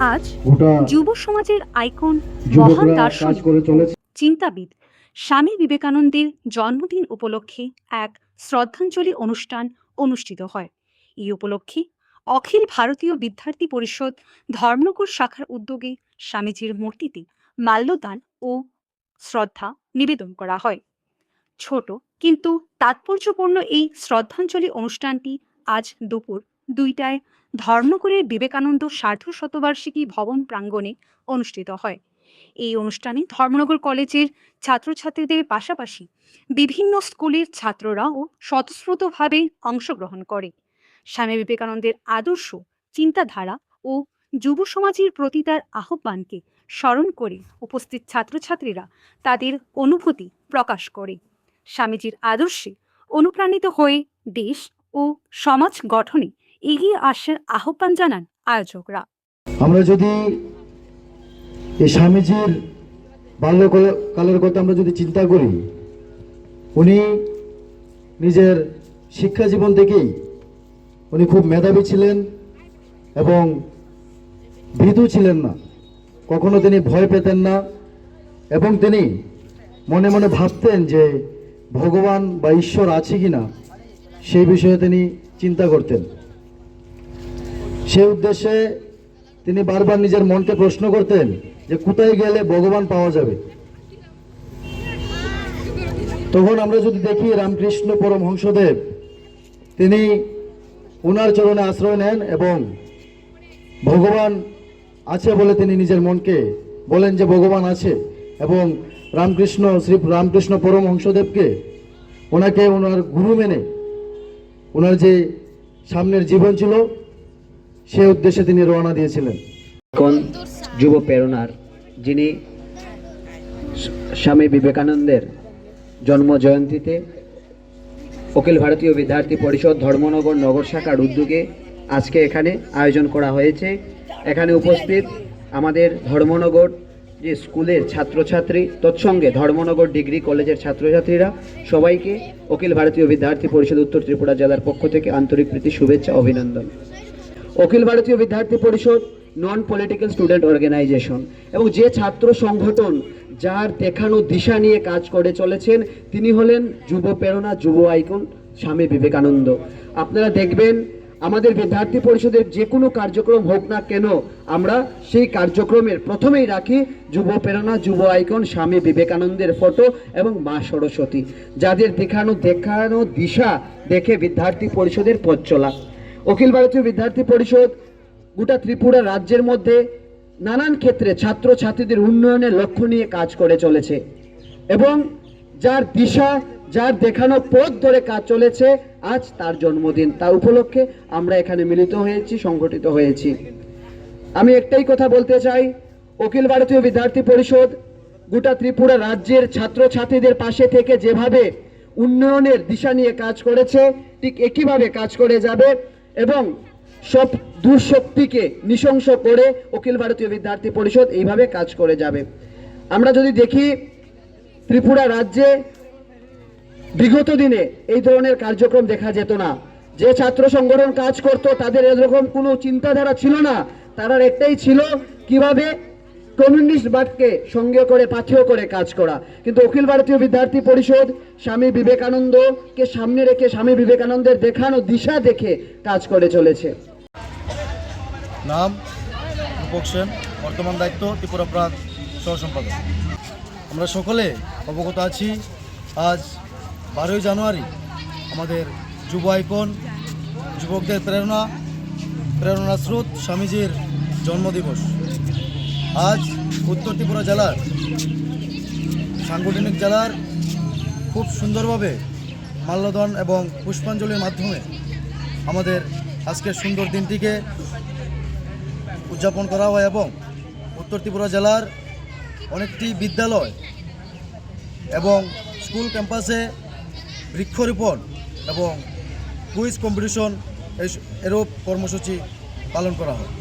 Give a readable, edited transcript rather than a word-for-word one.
আজ যুব সমাজের আইকন মহান দার্শনিক চিন্তাবিদ স্বামী বিবেকানন্দের জন্মদিন উপলক্ষে এক শ্রদ্ধাঞ্জলি অনুষ্ঠান অনুষ্ঠিত হয়। এই উপলক্ষে অখিল ভারতীয় বিদ্যার্থী পরিষদ ধর্মনগর শাখার উদ্যোগে স্বামীজির মূর্তিতে মাল্যদান ও শ্রদ্ধা নিবেদন করা হয়। ছোট কিন্তু তাৎপর্যপূর্ণ এই শ্রদ্ধাঞ্জলি অনুষ্ঠানটি আজ দুপুর 2টায় ধর্মনগরের বিবেকানন্দ সার্ধশতবার্ষিকী ভবন প্রাঙ্গণে অনুষ্ঠিত হয়। এই অনুষ্ঠানে ধর্মনগর কলেজের ছাত্রছাত্রীদের পাশাপাশি বিভিন্ন স্কুলের ছাত্ররাও স্বতঃস্ফূর্তভাবে অংশগ্রহণ করে। স্বামী বিবেকানন্দের আদর্শ, চিন্তাধারা ও যুব সমাজের প্রতি তার আহ্বানকে স্মরণ করে উপস্থিত ছাত্রছাত্রীরা তাদের অনুভূতি প্রকাশ করে। স্বামীজির আদর্শে অনুপ্রাণিত হয়ে দেশ ও সমাজ গঠনে এগিয়ে আসার আহ্বান জানান আয়োজকরা। আমরা যদি এই স্বামীজির বাল্যকালের কথা আমরা যদি চিন্তা করি, উনি নিজের শিক্ষা জীবন থেকেই উনি খুব মেধাবী ছিলেন এবং ভীতু ছিলেন না। কখনো তিনি ভয় পেতেন না এবং তিনি মনে মনে ভাবতেন যে ভগবান বা ঈশ্বর আছে কিনা সেই বিষয়ে তিনি চিন্তা করতেন। সেই উদ্দেশ্যে তিনি বারবার নিজের মনকে প্রশ্ন করতেন যে কোথায় গেলে ভগবান পাওয়া যাবে। তখন আমরা যদি দেখি রামকৃষ্ণ পরমহংসদেব তিনি ওনার চরণে আশ্রয় নেন এবং ভগবান আছে বলে তিনি নিজের মনকে বলেন যে ভগবান আছে, এবং শ্রী রামকৃষ্ণ পরমহংসদেবকে ওনাকে ওনার গুরু মেনে ওনার যে সামনের জীবন ছিল সেই উদ্দেশ্যে তিনি রওনা দিয়েছিলেন। এখন যুব প্রেরণার যিনি স্বামী বিবেকানন্দের জন্ম জয়ন্তীতে অখিল ভারতীয় বিদ্যার্থী পরিষদ ধর্মনগর নগর শাখার উদ্যোগে আজকে এখানে আয়োজন করা হয়েছে। এখানে উপস্থিত আমাদের ধর্মনগর যে স্কুলের ছাত্রছাত্রী, তৎসঙ্গে ধর্মনগর ডিগ্রি কলেজের ছাত্রছাত্রীরা সবাইকে অখিল ভারতীয় বিদ্যার্থী পরিষদ উত্তর ত্রিপুরা জেলার পক্ষ থেকে আন্তরিক প্রীতি, শুভেচ্ছা, অভিনন্দন। অখিল ভারতীয় বিদ্যার্থী পরিষদ নন পলিটিক্যাল স্টুডেন্ট অর্গানাইজেশন এবং যে ছাত্র সংগঠন যার দেখানো দিশা নিয়ে কাজ করে চলেছেন তিনি হলেন যুব প্রেরণা, যুব আইকন স্বামী বিবেকানন্দ। আপনারা দেখবেন আমাদের বিদ্যার্থী পরিষদের যে কোনো কার্যক্রম হোক না কেন, আমরা সেই কার্যক্রমের প্রথমেই রাখি যুব প্রেরণা, যুব আইকন স্বামী বিবেকানন্দের ফটো এবং মা সরস্বতী, যাদের দেখানো দিশা দেখে বিদ্যার্থী পরিষদের পথ চলা। অখিল ভারতীয় বিদ্যার্থী পরিষদ গোটা ত্রিপুরা রাজ্যের মধ্যে নানান ক্ষেত্রে ছাত্রছাত্রীদের উন্নয়নের লক্ষ্য নিয়ে কাজ করে চলেছে এবং যার দিশা, যার দেখানো পথ ধরে কাজ চলেছে, আজ তার জন্মদিন। তার উপলক্ষে আমরা এখানে মিলিত হয়েছি, সংগঠিত হয়েছি। আমি একটাই কথা বলতে চাই, অখিল ভারতীয় বিদ্যার্থী পরিষদ গোটা ত্রিপুরা রাজ্যের ছাত্রছাত্রীদের পাশে থেকে যেভাবে উন্নয়নের দিশা নিয়ে কাজ করেছে ঠিক একইভাবে কাজ করে যাবে এবং সব দুঃশক্তিকে নৃশংস করে অখিল ভারতীয় বিদ্যার্থী পরিষদ এইভাবে কাজ করে যাবে। আমরা যদি দেখি ত্রিপুরা রাজ্যে বিগত দিনে এই ধরনের কার্যক্রম দেখা যেত না। যে ছাত্র সংগঠন কাজ করত তাদের এরকম কোনো চিন্তাধারা ছিল না। তার একটাই ছিল কিভাবে কমিউনিস্টবাদকে সঙ্গে করে পাথেয় করে কাজ করা। কিন্তু অখিল ভারতীয় বিদ্যার্থী পরিষদ স্বামী বিবেকানন্দকে সামনে রেখে স্বামী বিবেকানন্দের দেখানো দিশা দেখে কাজ করে চলেছে। নাম রূপক সেন, বর্তমান দায়িত্ব ত্রিপুরা প্রান্ত সহ সম্পাদক। আমরা সকলে অবগত আছি আজ 12ই জানুয়ারি আমাদের যুব আইকন, যুবকদের প্রেরণা স্রোত স্বামীজির জন্মদিবস। আজ উত্তর ত্রিপুরা জেলার সাংগঠনিক জেলার খুব সুন্দরভাবে মাল্যদান এবং পুষ্পাঞ্জলির মাধ্যমে আমাদের আজকের সুন্দর দিনটিকে উদযাপন করা হয় এবং উত্তর ত্রিপুরা জেলার অনেকটি বিদ্যালয় এবং স্কুল ক্যাম্পাসে বৃক্ষরোপণ এবং কুইজ কম্পিটিশন এরূপ কর্মসূচি পালন করা হয়।